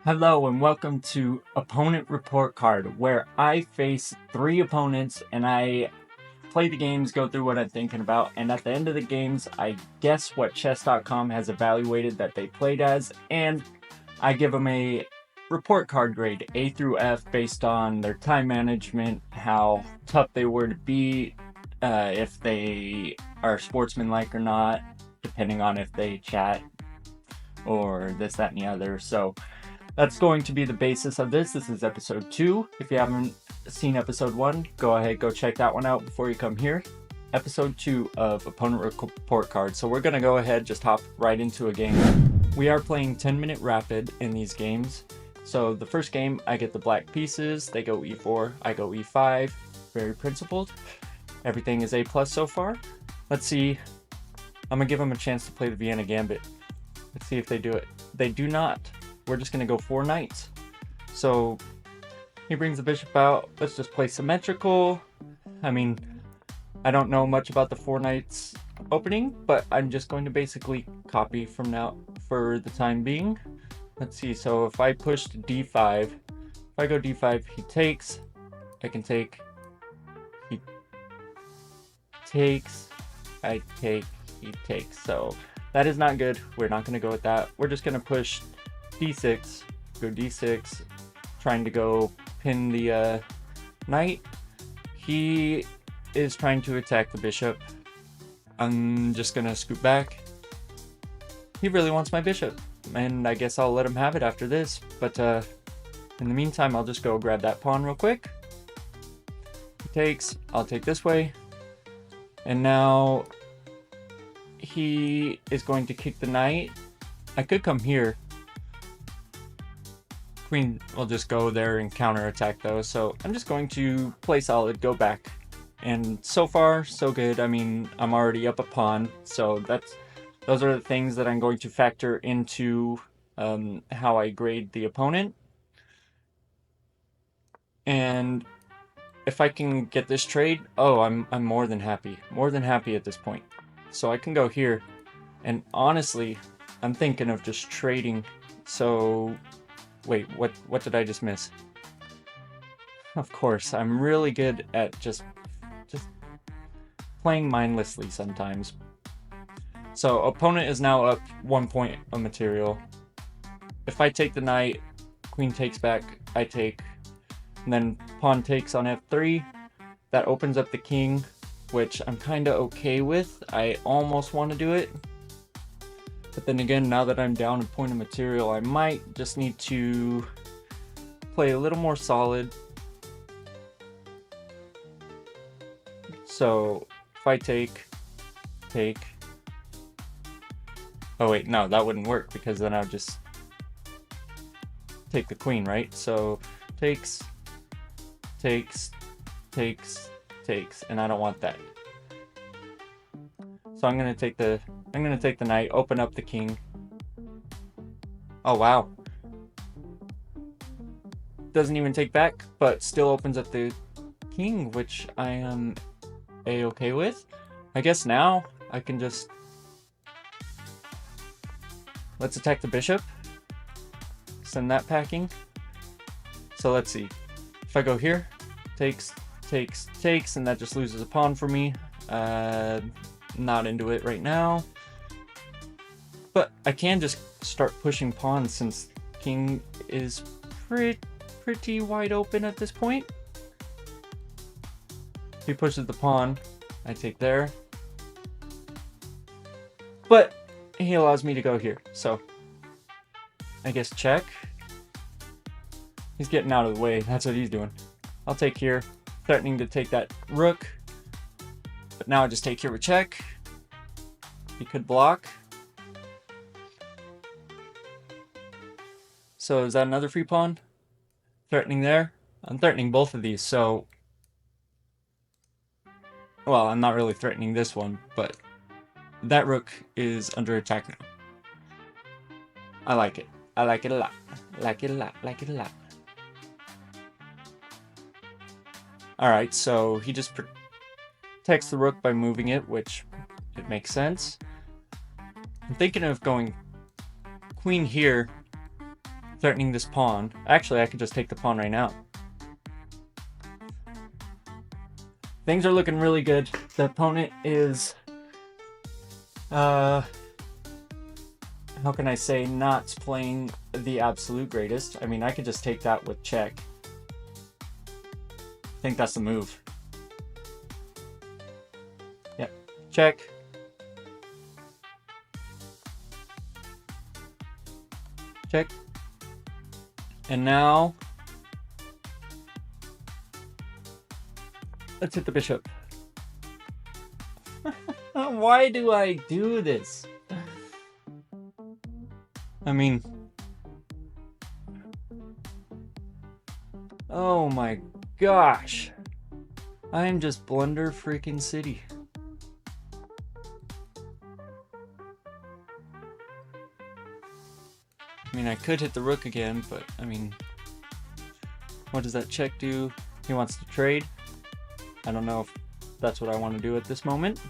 Hello and welcome to Opponent Report Card, where I face 3 opponents and I play the games, go through what I'm thinking about, and at the end of the games, I guess what chess.com has evaluated that they played as, and I give them a report card grade, A through F, based on their time management, how tough they were to beat, if they are sportsmanlike or not, depending on if they chat, or this, that, and the other. So that's going to be the basis of this. This is episode 2. If you haven't seen episode 1, go ahead, go check that one out before you come here. Episode 2 of Opponent Report Card. So we're going to go ahead, just hop right into a game. We are playing 10-minute rapid in these games. So the first game, I get the black pieces. They go e4, I go e5. Very principled. Everything is A+ so far. Let's see. I'm going to give them a chance to play the Vienna Gambit. Let's see if they do it. They do not. We're just going to go 4 knights. So he brings the bishop out. Let's just play symmetrical. I mean, I don't know much about the 4 knights opening, but I'm just going to basically copy from now for the time being. Let's see. So if I push to d5, if I go d5, he takes. I can take. He takes. I take. He takes. So that is not good. We're not going to go with that. We're just going to push d6, go d6, trying to go pin the knight. He is trying to attack the bishop. I'm just gonna scoot back. He really wants my bishop, and I guess I'll let him have it after this, but in the meantime, I'll just go grab that pawn real quick. He takes, I'll take this way, and now he is going to kick the knight. I could come here. Queen will just go there and counterattack though, so I'm just going to play solid, go back. And so far, so good. I mean, I'm already up a pawn, so those are the things that I'm going to factor into how I grade the opponent. And if I can get this trade, oh, I'm more than happy. More than happy at this point. So I can go here, and honestly, I'm thinking of just trading. So wait, what did I just miss? Of course, I'm really good at just playing mindlessly sometimes. So opponent is now up 1 point of material. If I take the knight, queen takes back, I take, and then pawn takes on f3. That opens up the king, which I'm kind of okay with. I almost want to do it. But then again, now that I'm down a point of material, I might just need to play a little more solid. So if I take. Oh wait, no, that wouldn't work because then I would just take the queen, right? So takes, and I don't want that. So I'm gonna take the knight, open up the king. Oh wow. Doesn't even take back, but still opens up the king, which I am a-okay with. I guess now I can just let's attack the bishop. Send that packing. So let's see. If I go here, takes, and that just loses a pawn for me. Not into it right now. But I can just start pushing pawns since king is pretty wide open at this point. If he pushes the pawn, I take there. But he allows me to go here, so I guess check. He's getting out of the way, that's what he's doing. I'll take here, threatening to take that rook. But now I just take here with check. He could block. So is that another free pawn? Threatening there? I'm threatening both of these, so... Well, I'm not really threatening this one, but that rook is under attack now. I like it. I like it a lot. Like it a lot. Like it a lot. Alright, so he just protects the rook by moving it, which it makes sense. I'm thinking of going queen here, threatening this pawn. Actually, I could just take the pawn right now. Things are looking really good. The opponent is, how can I say, not playing the absolute greatest. I mean, I could just take that with check. I think that's the move. Yep, check. Check. And now, let's hit the bishop. Why do I do this? I mean, oh my gosh. I am just blunder freaking city. I mean, I could hit the rook again, but I mean, what does that check do? He wants to trade. I don't know if that's what I want to do at this moment.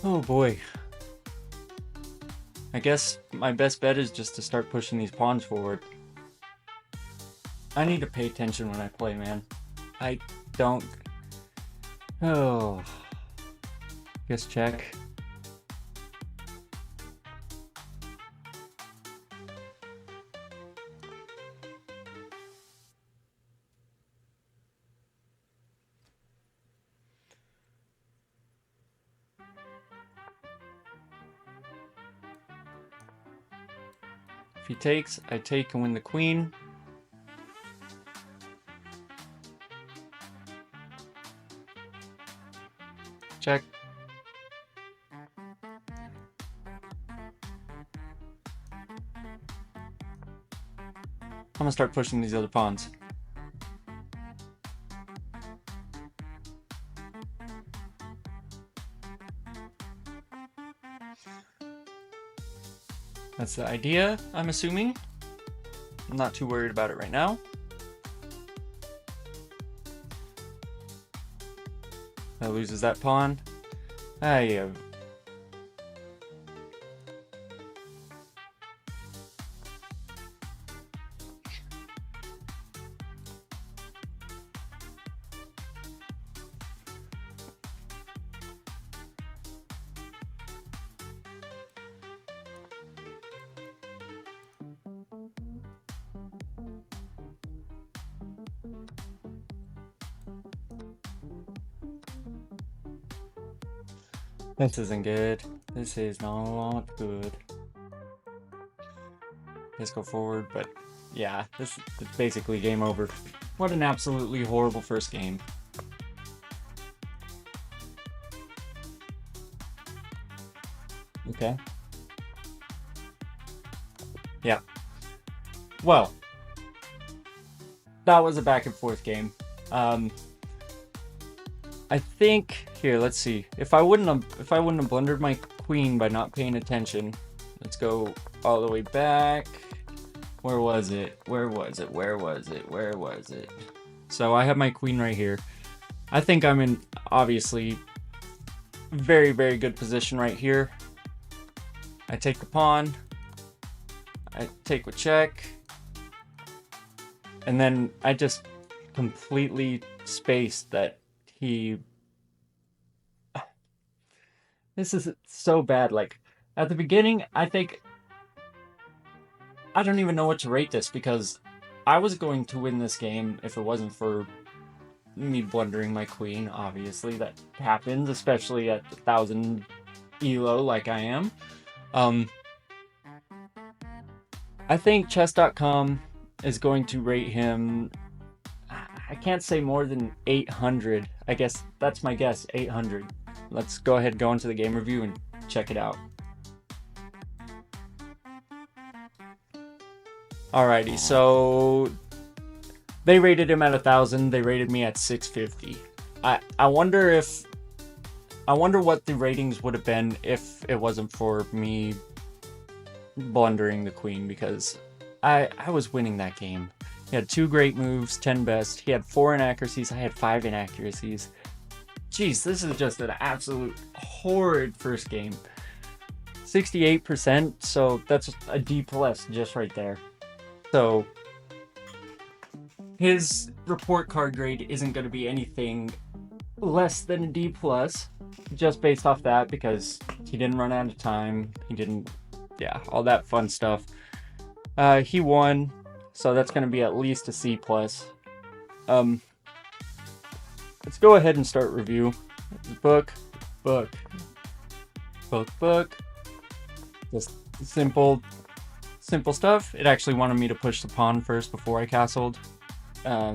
Oh boy. I guess my best bet is just to start pushing these pawns forward. I need to pay attention when I play, man. I don't... Oh... Guess check. If he takes, I take and win the queen. Check. I'm gonna start pushing these other pawns. That's the idea, I'm assuming. I'm not too worried about it right now. That loses that pawn. Yeah. This isn't good. This is not good. Let's go forward, but yeah, this is basically game over. What an absolutely horrible first game. Okay. Yeah. Well, that was a back and forth game. I think here, let's see. If I wouldn't have blundered my queen by not paying attention, let's go all the way back. Where was it? Where was it? Where was it? Where was it? So I have my queen right here. I think I'm in obviously very, very good position right here. I take the pawn. I take with check. And then I just completely spaced that he... This is so bad. Like, at the beginning, I think... I don't even know what to rate this, because I was going to win this game if it wasn't for me blundering my queen. Obviously, that happens, especially at 1000 elo like I am. I think chess.com is going to rate him... I can't say more than 800. I guess that's my guess, 800. Let's go ahead and go into the game review and check it out. Alrighty, so they rated him at 1000. They rated me at 650. I wonder what the ratings would have been if it wasn't for me blundering the queen, because I was winning that game. He had 2 great moves, 10 best. He had 4 inaccuracies. I had 5 inaccuracies. Jeez, this is just an absolute horrid first game. 68%, so that's a D plus just right there. So his report card grade isn't going to be anything less than a D plus, just based off that, because he didn't run out of time. He didn't, yeah, all that fun stuff. He won, so that's going to be at least a C plus. Let's go ahead and start review. Book. Just simple stuff. It actually wanted me to push the pawn first before I castled,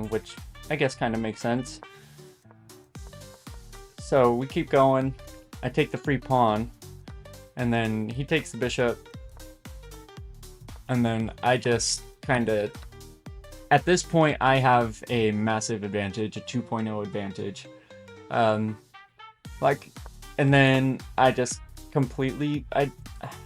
which I guess kind of makes sense. So we keep going. I take the free pawn, and then he takes the bishop, and then I just kind of, at this point, I have a massive advantage, a 2.0 advantage. And then I just completely,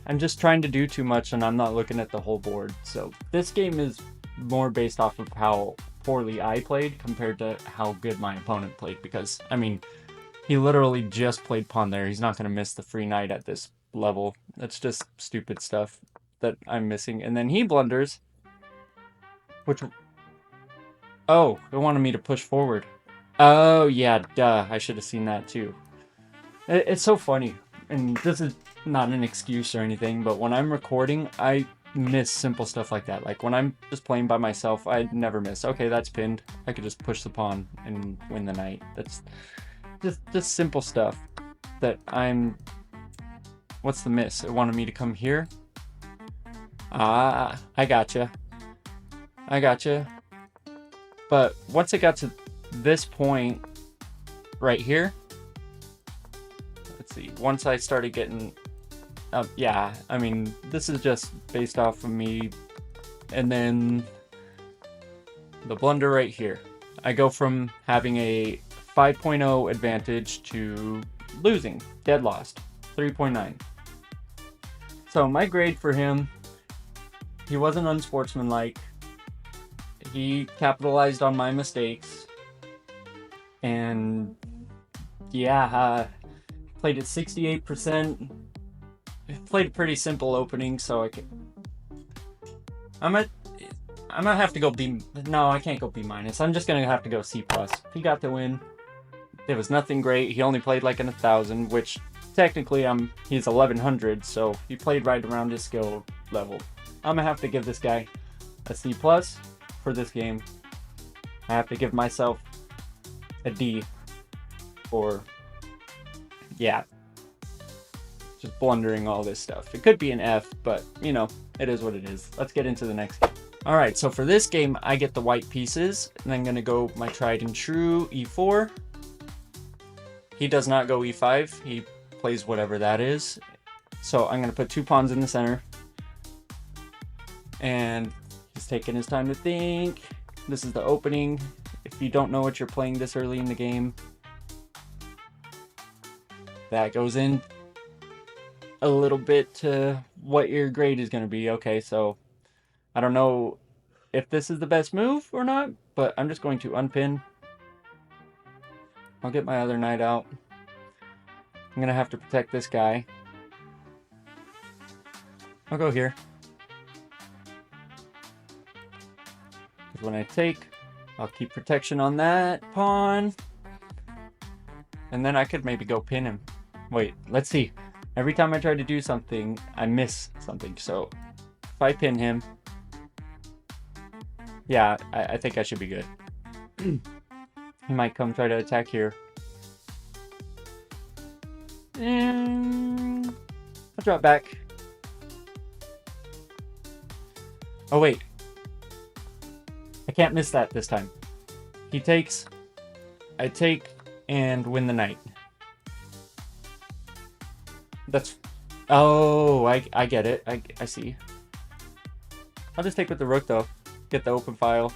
I'm just trying to do too much, and I'm not looking at the whole board. So this game is more based off of how poorly I played compared to how good my opponent played, because, I mean, he literally just played pawn there. He's not going to miss the free knight at this level. That's just stupid stuff that I'm missing. And then he blunders, which... Oh, it wanted me to push forward. Oh, yeah, duh. I should have seen that too. It's so funny. And this is not an excuse or anything, but when I'm recording, I miss simple stuff like that. Like when I'm just playing by myself, I never miss. Okay, that's pinned. I could just push the pawn and win the knight. That's just simple stuff that I'm... What's the miss? It wanted me to come here. Ah, I gotcha. But once it got to this point right here, let's see, once I started getting, yeah, I mean, this is just based off of me, and then the blunder right here. I go from having a 5.0 advantage to losing, dead lost, 3.9. So my grade for him, he wasn't unsportsmanlike. He capitalized on my mistakes, and yeah, played at 68%. Played a pretty simple opening, so I'm gonna have to go B. No, I can't go B minus. I'm just gonna have to go C plus. He got the win. It was nothing great. He only played like in 1,000, which technically he's 1,100, so he played right around his skill level. I'm gonna have to give this guy a C plus for this game. I have to give myself a D for, yeah, just blundering all this stuff. It could be an F, but you know, it is what it is. Let's get into the next game. All right, so for this game, I get the white pieces, and I'm gonna go my tried and true E4. He does not go E5. He plays whatever that is. So I'm gonna put 2 pawns in the center, and he's taking his time to think. This is the opening. If you don't know what you're playing this early in the game, that goes in a little bit to what your grade is going to be. Okay, so I don't know if this is the best move or not, but I'm just going to unpin. I'll get my other knight out. I'm going to have to protect this guy. I'll go here. Because when I take, I'll keep protection on that pawn. And then I could maybe go pin him. Wait, let's see. Every time I try to do something, I miss something. So if I pin him, yeah, I think I should be good. He might come try to attack here. And I'll drop back. Oh, wait. I can't miss that this time. He takes, I take, and win the knight. That's... Oh, I get it. I see. I'll just take with the rook, though. Get the open file.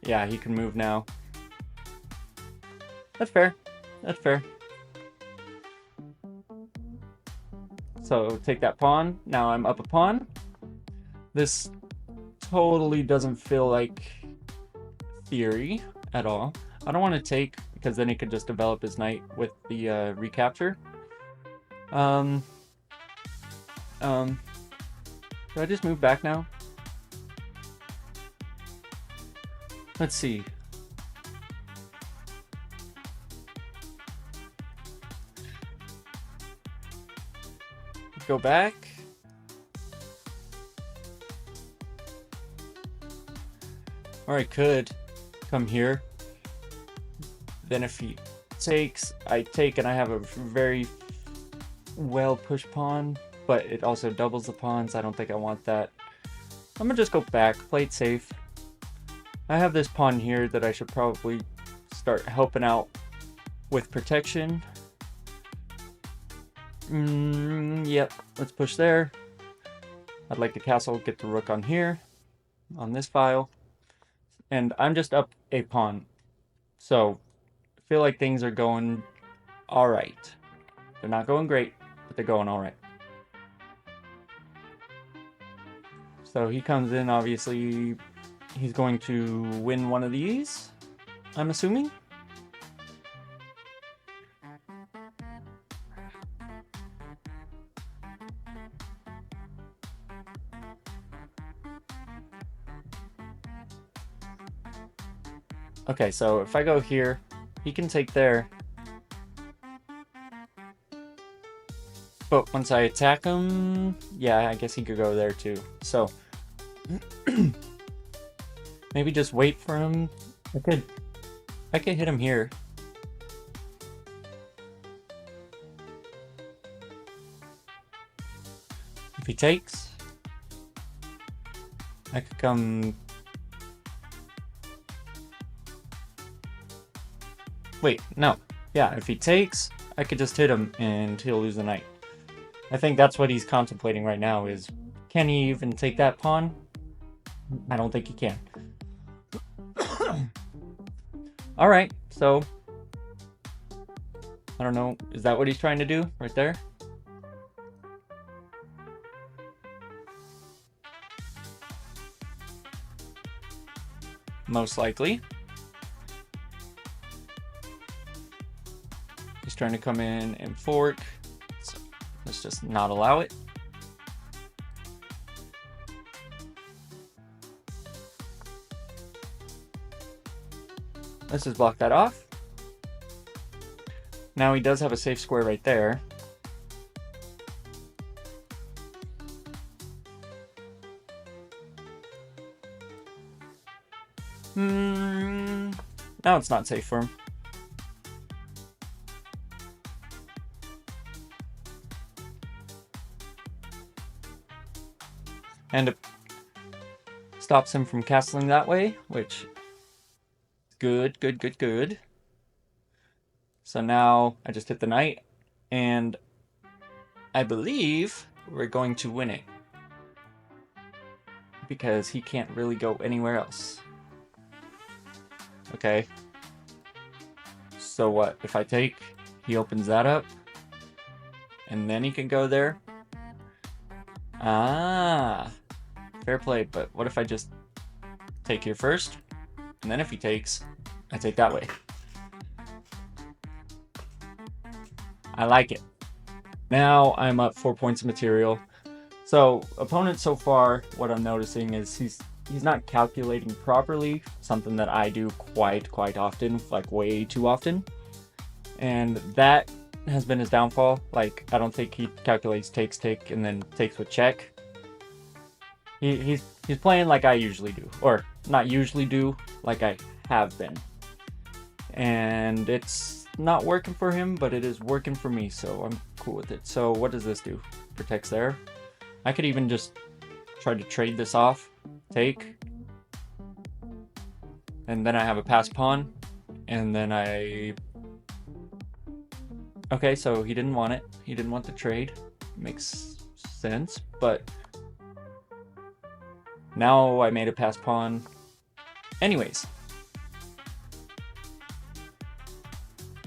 Yeah, he can move now. That's fair. That's fair. So, take that pawn. Now I'm up a pawn. This totally doesn't feel like theory at all. I don't want to take, because then he could just develop his knight with the recapture. Do I just move back now? Let's see. Go back. Or I could come here. Then if he takes, I take, and I have a very well pushed pawn, but it also doubles the pawns. I don't think I want that. I'm gonna just go back, play it safe. I have this pawn here that I should probably start helping out with protection. Yep, let's push there. I'd like the castle, get the rook on here, on this file. And I'm just up a pawn. So, I feel like things are going alright. They're not going great, but they're going alright. So he comes in, obviously, he's going to win one of these, I'm assuming. Okay, so if I go here, he can take there. But once I attack him, yeah, I guess he could go there too. So maybe just wait for him. I could hit him here. If he takes, I could come. Wait, no. Yeah, if he takes, I could just hit him and he'll lose the knight. I think that's what he's contemplating right now is, can he even take that pawn? I don't think he can. Alright, so I don't know. Is that what he's trying to do right there? Most likely. He's trying to come in and fork. So let's just not allow it. Let's just block that off. Now he does have a safe square right there. Now it's not safe for him. And it stops him from castling that way, which good, good, good, good. So now I just hit the knight, and I believe we're going to win it. Because he can't really go anywhere else. Okay. So what? If I take, he opens that up, and then he can go there. Ah, fair play, but what if I just take here first, and then if he takes, I take that way. I like it. Now I'm up 4 points of material. So opponent so far, what I'm noticing is he's not calculating properly, something that I do quite often, like way too often. And that has been his downfall. Like, I don't think he calculates takes, take, and then takes with check. He's playing like I usually do, or not usually do, like I have been. And it's not working for him, but it is working for me, so I'm cool with it. So what does this do? Protects there. I could even just try to trade this off, take, and then I have a pass pawn, and then I... Okay, so he didn't want it. He didn't want the trade. Makes sense, but now I made a pass pawn. Anyways.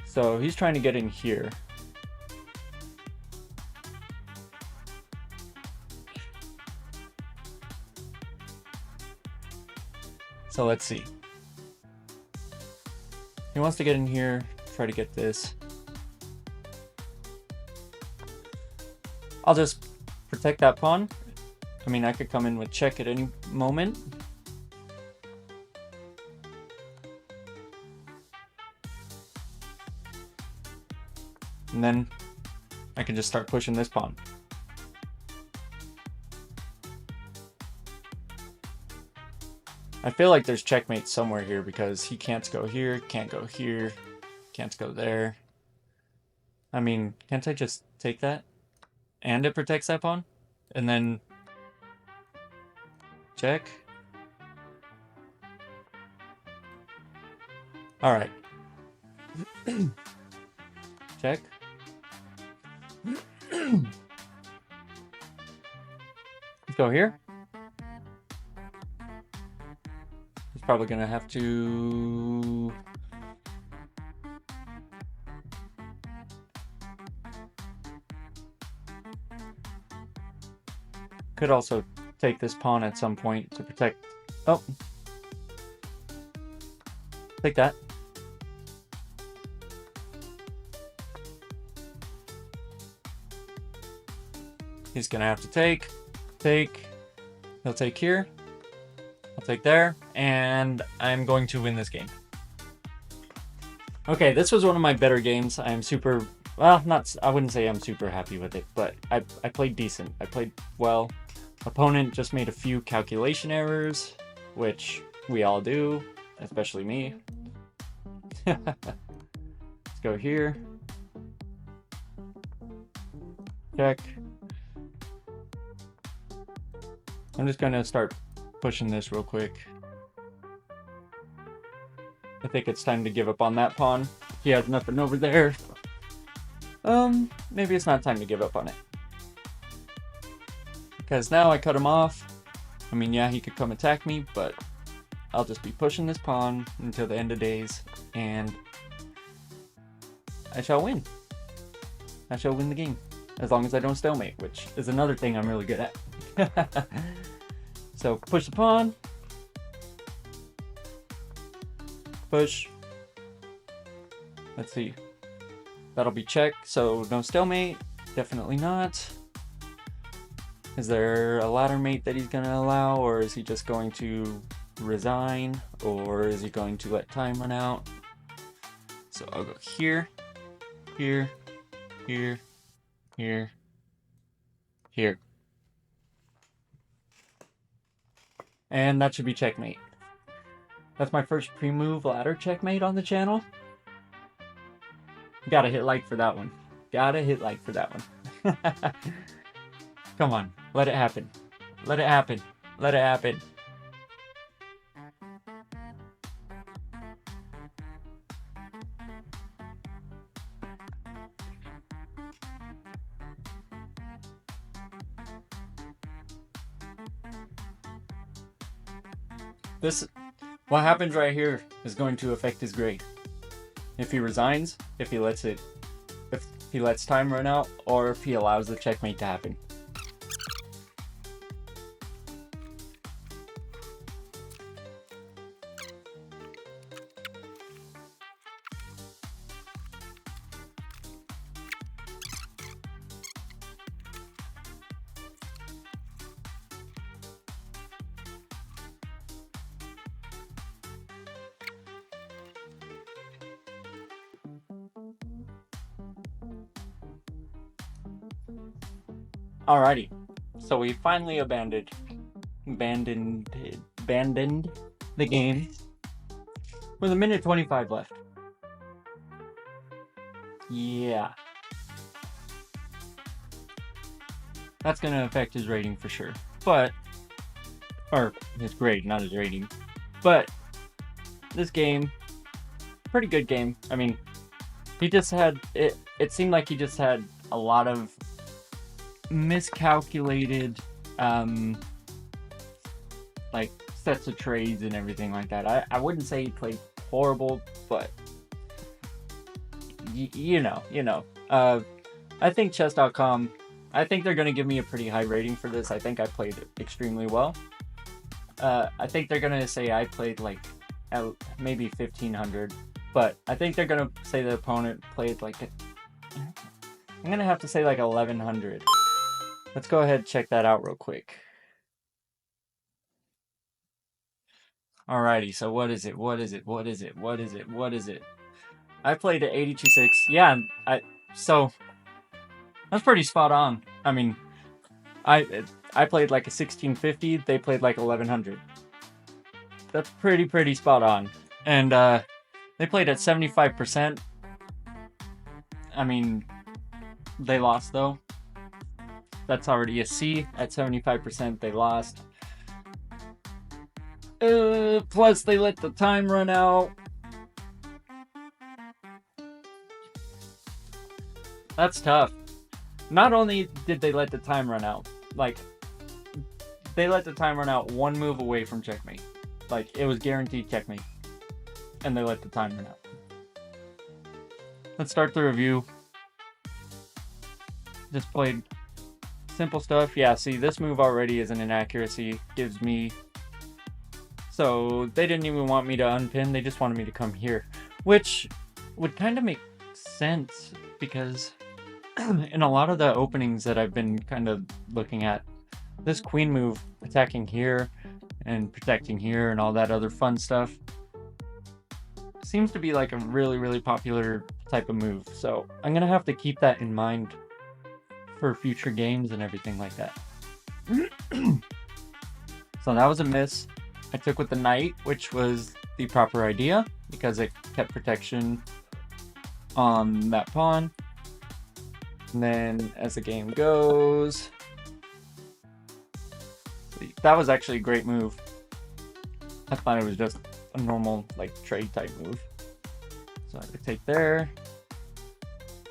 So he's trying to get in here. So let's see. He wants to get in here, try to get this. I'll just protect that pawn. I mean, I could come in with check at any moment. And then I can just start pushing this pawn. I feel like there's checkmate somewhere here because he can't go here, can't go here, can't go there. I mean, can't I just take that? And it protects that pawn? And then check. All right. Check. Let's go here. He's probably gonna have to... Could also take this pawn at some point to protect... Oh. Take that. He's gonna have to take. He'll take here. I'll take there. And I'm going to win this game. Okay, this was one of my better games. I am super... Well, I wouldn't say I'm super happy with it, but I played decent. I played well. Opponent just made a few calculation errors, which we all do, especially me. Let's go here. Check. I'm just gonna start pushing this real quick. I think it's time to give up on that pawn. He has nothing over there. Maybe it's not time to give up on it. Because now I cut him off. I mean, yeah, he could come attack me, but I'll just be pushing this pawn until the end of days, and I shall win. I shall win the game. As long as I don't stalemate, which is another thing I'm really good at. So, push the pawn. Push. Let's see. That'll be check, so no stalemate. Definitely not. Is there a ladder mate that he's gonna allow, or is he just going to resign, or is he going to let time run out? So I'll go here, here, here, here, here. And that should be checkmate. That's my first pre-move ladder checkmate on the channel. Gotta hit like for that one. Gotta hit like for that one. Come on, let it happen. Let it happen. Let it happen. What happens right here is going to affect his grade. If he resigns, if he lets time run out, or if he allows the checkmate to happen. Alrighty, so we finally abandoned the game with 1:25 left. Yeah. That's gonna affect his rating for sure. Or his grade, not his rating. But this game, pretty good game. I mean, he just had, it seemed like he just had a lot of miscalculated like sets of trades and everything like that. I wouldn't say he played horrible, but you know. I think chess.com, I think they're going to give me a pretty high rating for this. I think I played extremely well. I think they're gonna say I played like maybe 1500, but I think they're gonna say the opponent played like I'm gonna have to say like 1100. Let's go ahead and check that out real quick. Alrighty, so what is it? What is it? What is it? What is it? What is it? I played at 82.6. Yeah, so that's pretty spot on. I mean, I played like a 1650. They played like 1100. That's pretty spot on. And they played at 75%. I mean, they lost though. That's already a C. At 75%, they lost. Plus, they let the time run out. That's tough. Not only did they let the time run out, like, they let the time run out one move away from checkmate. Like, it was guaranteed checkmate. And they let the time run out. Let's start the review. Just played simple stuff. Yeah, see, this move already is an inaccuracy. Gives me... So, they didn't even want me to unpin. They just wanted me to come here. Which would kind of make sense, because in a lot of the openings that I've been kind of looking at, this queen move, attacking here and protecting here and all that other fun stuff, seems to be like a really popular type of move. So I'm gonna have to keep that in mind for future games and everything like that. So that was a miss. I took with the knight, which was the proper idea because it kept protection on that pawn. And then as the game goes, that was actually a great move. I thought it was just a normal like trade type move. So I could take there.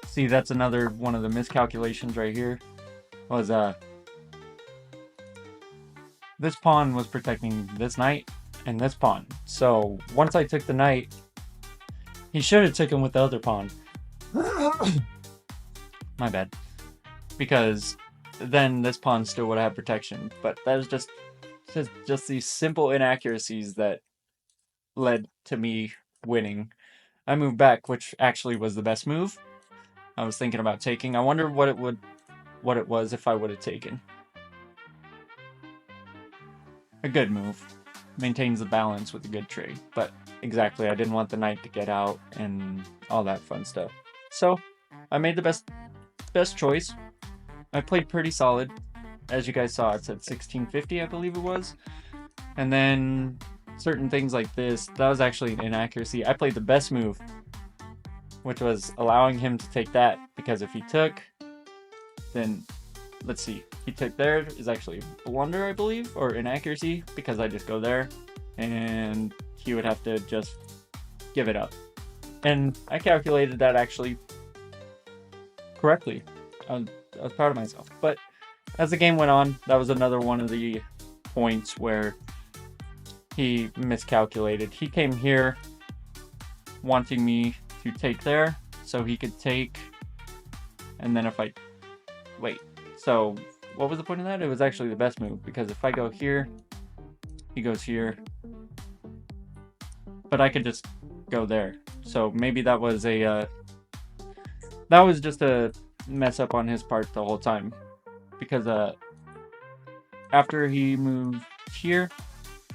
See, that's another one of the miscalculations right here. Was this pawn was protecting this knight and this pawn. So once I took the knight, he should have taken with the other pawn. My bad. Because then this pawn still would have protection. But that was just these simple inaccuracies that led to me winning. I moved back, which actually was the best move. I was thinking about taking. I wonder what it was if I would have taken. A good move. Maintains the balance with a good trade. But exactly, I didn't want the knight to get out and all that fun stuff. So I made the best choice. I played pretty solid. As you guys saw, it's at 1650, I believe it was. And then certain things like this, that was actually an inaccuracy. I played the best move, which was allowing him to take that, because if he took, then let's see, he took there is actually a blunder, I believe, or inaccuracy, because I just go there and he would have to just give it up. And I calculated that actually correctly. I was proud of myself. But as the game went on, that was another one of the points where he miscalculated. He came here wanting me to take there so he could take, and then if I wait, so what was the point of that? It was actually the best move, because if I go here, he goes here, but I could just go there. So maybe that was just a mess up on his part the whole time, because after he moved here,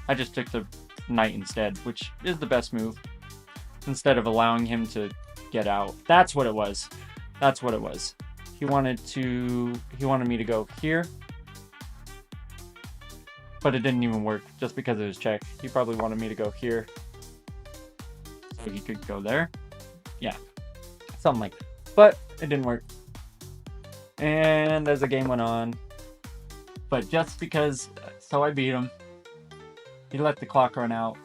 I just took the knight instead, which is the best move, instead of allowing him to get out. That's what it was. That's what it was. He wanted me to go here, but it didn't even work just because of his check. He probably wanted me to go here so he could go there. Yeah, something like that. But it didn't work. And as the game went on, but just because, so I beat him. He let the clock run out.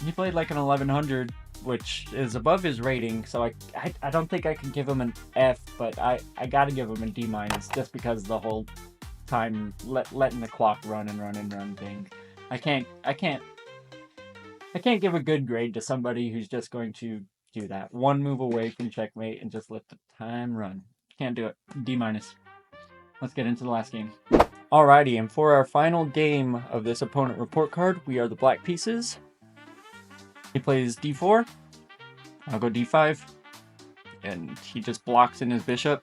He played like an 1100, which is above his rating, so I don't think I can give him an F, but I gotta give him a D-, just because the whole time letting the clock run thing. I can't give a good grade to somebody who's just going to do that. One move away from checkmate and just let the time run. Can't do it. D-. Let's get into the last game. Alrighty, and for our final game of this opponent report card, we are the black pieces. He plays d4, I'll go d5, and he just blocks in his bishop.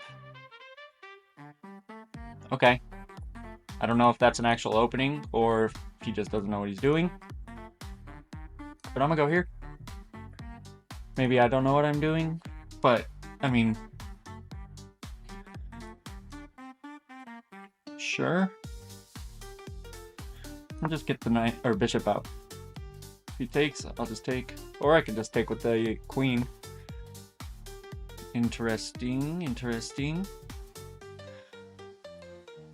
Okay. I don't know if that's an actual opening, or if he just doesn't know what he's doing. But I'm gonna go here. Maybe I don't know what I'm doing, but, I mean... Sure. I'll just get the knight or bishop out. If he takes, I'll just take. Or I can just take with the queen. Interesting, interesting.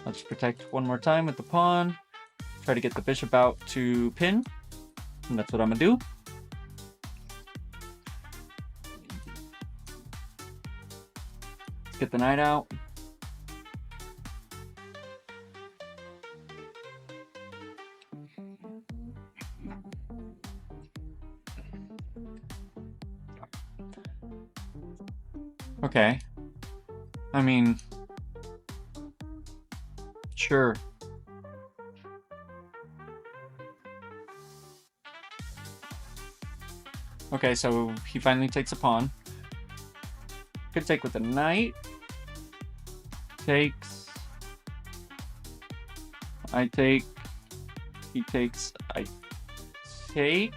I'll just protect one more time with the pawn. Try to get the bishop out to pin. And that's what I'm gonna do. Let's get the knight out. Okay. I mean, sure. Okay, so he finally takes a pawn. Could take with the knight. Takes. I take. He takes. I take.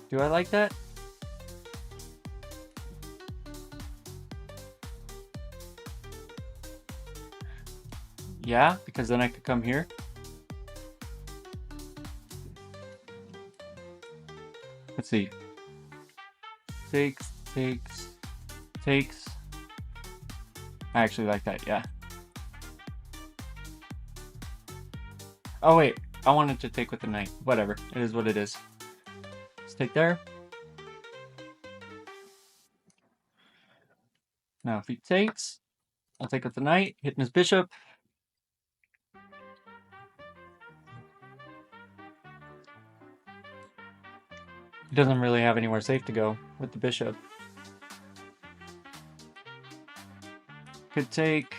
Do I like that? Yeah, because then I could come here. Let's see. Takes, takes, takes. I actually like that, yeah. Oh wait, I wanted to take with the knight. Whatever, it is what it is. Let's take there. Now if he takes, I'll take with the knight, hitting his bishop. He doesn't really have anywhere safe to go with the bishop. Could take.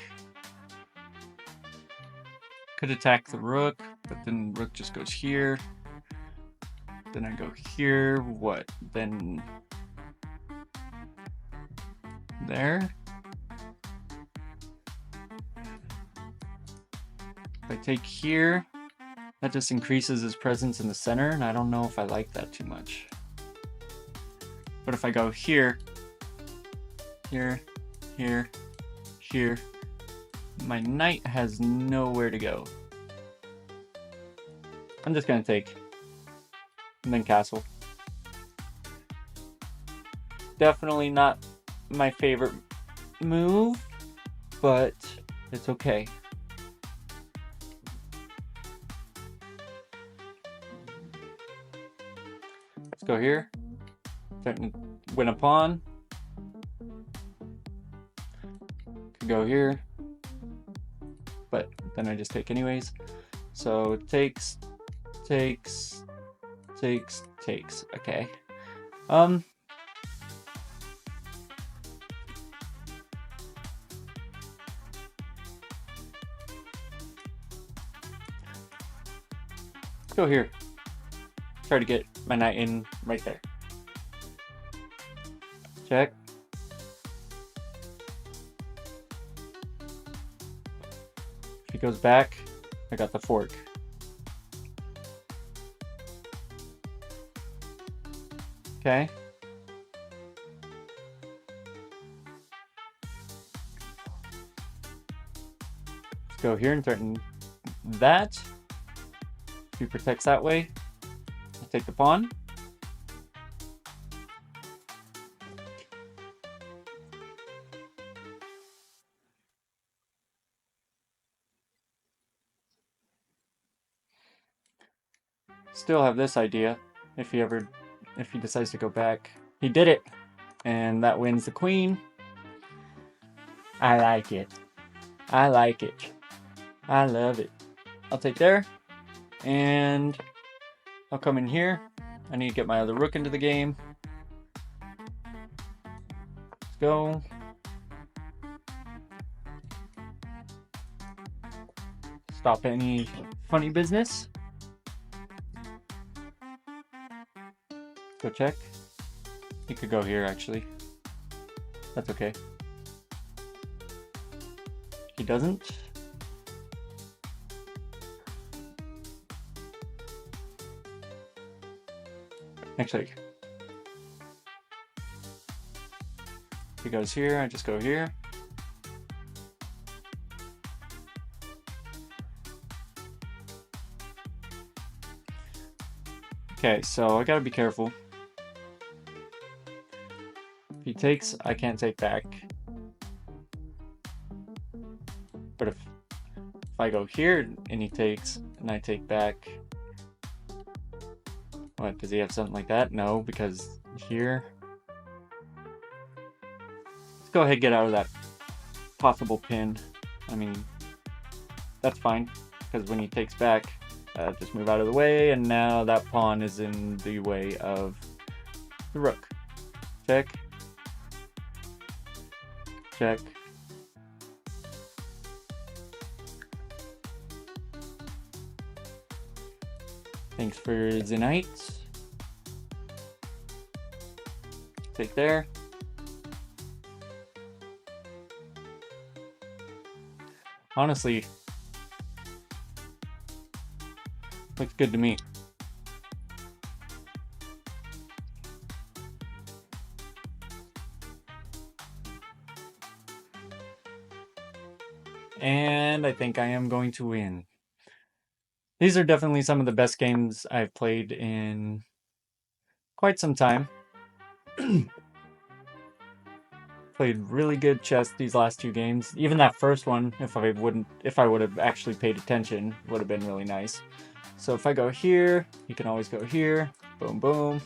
Could attack the rook, but then rook just goes here. Then I go here. What? Then there. If I take here, that just increases his presence in the center, and I don't know if I like that too much. But if I go here, here, here, here, my knight has nowhere to go. I'm just gonna take, and then castle. Definitely not my favorite move, but it's okay. Let's go here. Starting to win a pawn. Could go here, but then I just take anyways. So it takes, takes, takes, takes. Okay. Let's go here. Try to get my knight in right there. Check. If he goes back, I got the fork. Okay. Let's go here and threaten that. If he protects that way, I'll take the pawn. Still have this idea if he decides to go back. He did it, and that wins the queen. I like it. I like it. I love it. I'll take there, and I'll come in here. I need to get my other rook into the game. Let's go. stop any funny business. Go check. He could go here, actually. That's okay. He doesn't. Actually, he goes here, I just go here. Okay, so I gotta be careful. If he takes, I can't take back. But if I go here and he takes, and I take back, what, does he have something like that? No, because here. Let's go ahead and get out of that possible pin. I mean, that's fine, because when he takes back, just move out of the way, and now that pawn is in the way of the rook. Check. Check. Thanks for the night. Take there. Honestly, looks good to me. And I think I am going to win. These are definitely some of the best games I've played in quite some time. Played really good chess these last two games. Even that first one, if I would have actually paid attention, would have been really nice. So if I go here, you can always go here. Boom, boom.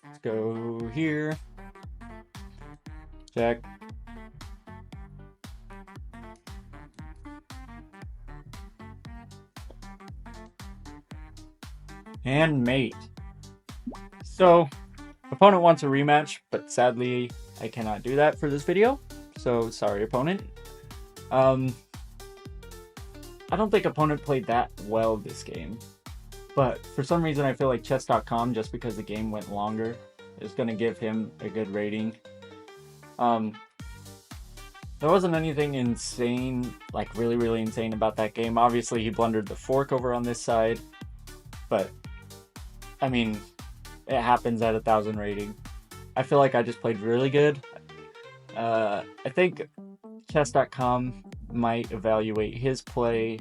Let's go here. Check. And mate. So, opponent wants a rematch, but sadly I cannot do that for this video. So, sorry opponent. I don't think opponent played that well this game. But for some reason I feel like chess.com, just because the game went longer, is going to give him a good rating. There wasn't anything insane, like really insane about that game. Obviously he blundered the fork over on this side, but I mean, it happens at 1,000 rating. I feel like I just played really good. I think chess.com might evaluate his play.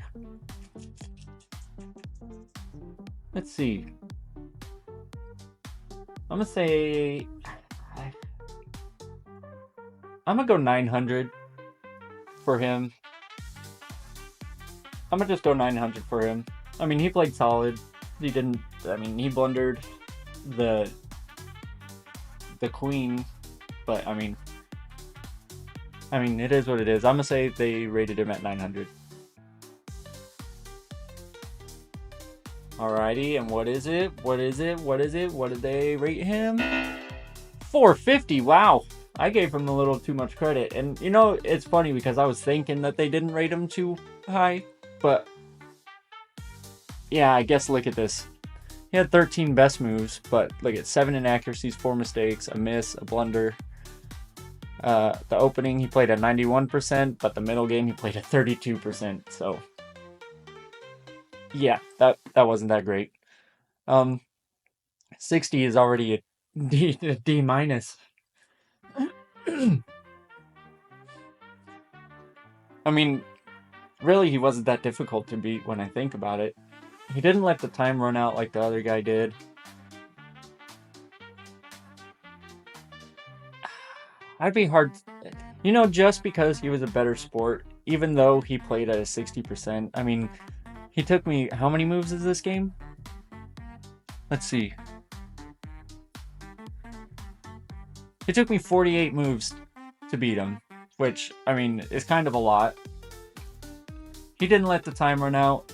Let's see. I'm gonna say I'm gonna go 900 for him. I'm gonna just go 900 for him. I mean, he played solid. He didn't. I mean, he blundered the queen, but I mean, it is what it is. I'm gonna say they rated him at 900. Alrighty, and what is it? What is it? What is it? What did they rate him? 450. Wow. I gave him a little too much credit. And you know, it's funny because I was thinking that they didn't rate him too high, but yeah, I guess look at this. He had 13 best moves, but look at 7 inaccuracies, 4 mistakes, a miss, a blunder. The opening he played at 91%, but the middle game he played at 32%. So yeah, that wasn't that great. 60 is already a D minus. I mean, really, he wasn't that difficult to beat when I think about it. He didn't let the time run out like the other guy did. I'd be hard, you know, just because he was a better sport, even though he played at a 60%. I mean, he took me, how many moves is this game? Let's see. It took me 48 moves to beat him, which, I mean, is kind of a lot. He didn't let the time run out.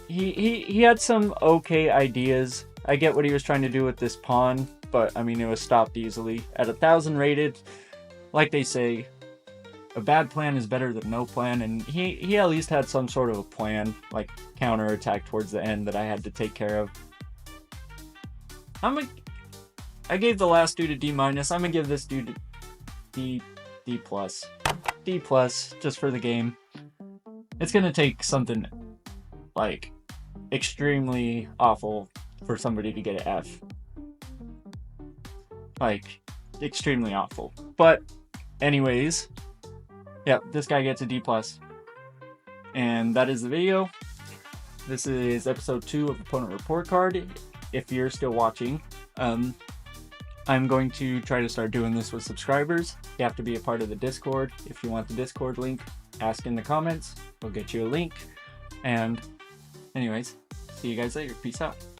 He had some okay ideas. I get what he was trying to do with this pawn, but I mean, it was stopped easily. At 1,000 rated, like they say, a bad plan is better than no plan, and he at least had some sort of a plan, like counterattack towards the end that I had to take care of. I gave the last dude a D-. I'm gonna give this dude D+. D+, just for the game. It's gonna take something like extremely awful for somebody to get an F. Like, extremely awful. But anyways, yeah, this guy gets a D+. And that is the video. This is episode 2 of Opponent Report Card. If you're still watching, I'm going to try to start doing this with subscribers. You have to be a part of the Discord. If you want the Discord link, ask in the comments. We'll get you a link. And anyways, see you guys later. Peace out.